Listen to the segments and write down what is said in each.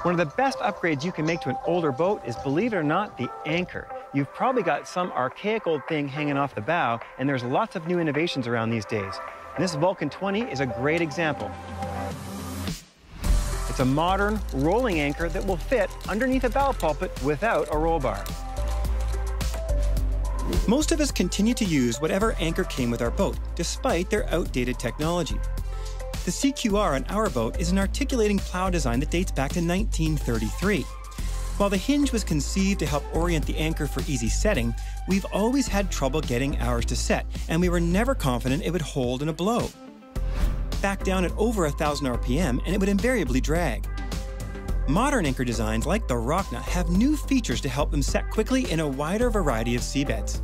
One of the best upgrades you can make to an older boat is, believe it or not, the anchor. You've probably got some archaic old thing hanging off the bow, and there's lots of new innovations around these days. And this Vulcan 20 is a great example. It's a modern rolling anchor that will fit underneath a bow pulpit without a roll bar. Most of us continue to use whatever anchor came with our boat, despite their outdated technology. The CQR on our boat is an articulating plow design that dates back to 1933. While the hinge was conceived to help orient the anchor for easy setting, we've always had trouble getting ours to set, and we were never confident it would hold in a blow. Back down at over 1,000 RPM, and it would invariably drag. Modern anchor designs like the Rocna have new features to help them set quickly in a wider variety of seabeds.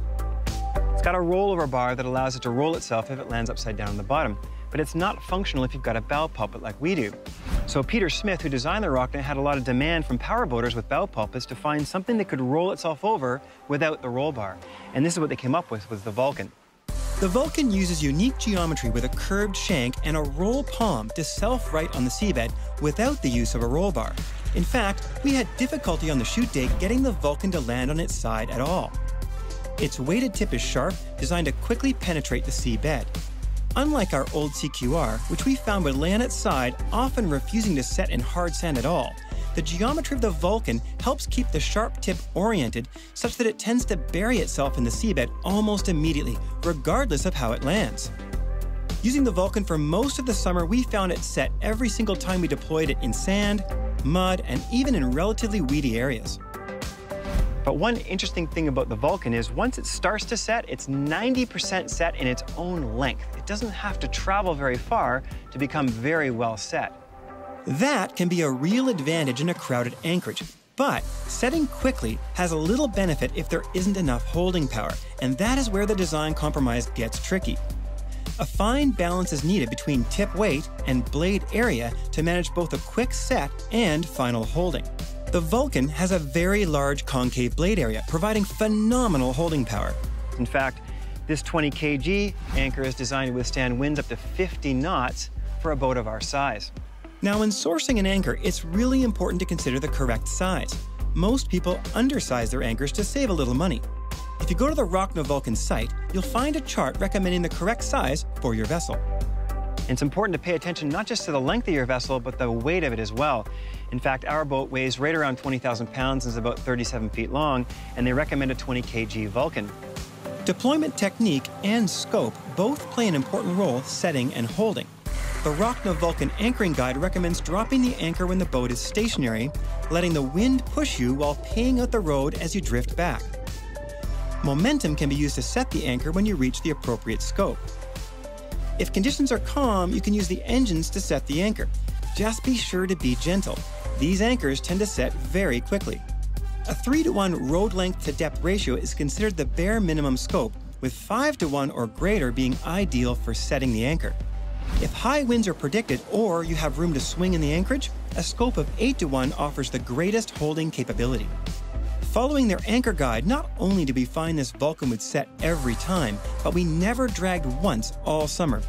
It's got a rollover bar that allows it to roll itself if it lands upside down on the bottom, but it's not functional if you've got a bow pulpit like we do. So Peter Smith, who designed the Rocna, had a lot of demand from powerboaters with bow pulpits to find something that could roll itself over without the roll bar. And this is what they came up with the Vulcan. The Vulcan uses unique geometry with a curved shank and a roll palm to self-right on the seabed without the use of a roll bar. In fact, we had difficulty on the shoot day getting the Vulcan to land on its side at all. Its weighted tip is sharp, designed to quickly penetrate the seabed. Unlike our old CQR, which we found would lay on its side, often refusing to set in hard sand at all, the geometry of the Vulcan helps keep the sharp tip oriented such that it tends to bury itself in the seabed almost immediately, regardless of how it lands. Using the Vulcan for most of the summer, we found it set every single time we deployed it in sand, mud, and even in relatively weedy areas. But one interesting thing about the Vulcan is once it starts to set, it's 90% set in its own length. It doesn't have to travel very far to become very well set. That can be a real advantage in a crowded anchorage, but setting quickly has a little benefit if there isn't enough holding power, and that is where the design compromise gets tricky. A fine balance is needed between tip weight and blade area to manage both a quick set and final holding. The Vulcan has a very large concave blade area, providing phenomenal holding power. In fact, this 20 kg anchor is designed to withstand winds up to 50 knots for a boat of our size. Now, in sourcing an anchor, it's really important to consider the correct size. Most people undersize their anchors to save a little money. If you go to the Rocna Vulcan site, you'll find a chart recommending the correct size for your vessel. It's important to pay attention not just to the length of your vessel, but the weight of it as well. In fact, our boat weighs right around 20,000 pounds and is about 37 feet long, and they recommend a 20 kg Vulcan. Deployment technique and scope both play an important role setting and holding. The Rocna Vulcan Anchoring Guide recommends dropping the anchor when the boat is stationary, letting the wind push you while paying out the road as you drift back. Momentum can be used to set the anchor when you reach the appropriate scope. If conditions are calm, you can use the engines to set the anchor. Just be sure to be gentle. These anchors tend to set very quickly. A 3-to-1 road length to depth ratio is considered the bare minimum scope, with 5-to-1 or greater being ideal for setting the anchor. If high winds are predicted or you have room to swing in the anchorage, a scope of 8-to-1 offers the greatest holding capability. Following their anchor guide, not only did we find this Vulcan would set every time, but we never dragged once all summer.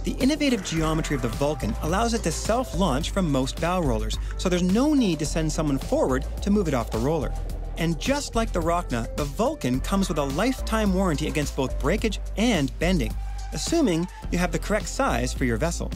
The innovative geometry of the Vulcan allows it to self-launch from most bow rollers, so there's no need to send someone forward to move it off the roller. And just like the Rocna, the Vulcan comes with a lifetime warranty against both breakage and bending, assuming you have the correct size for your vessel.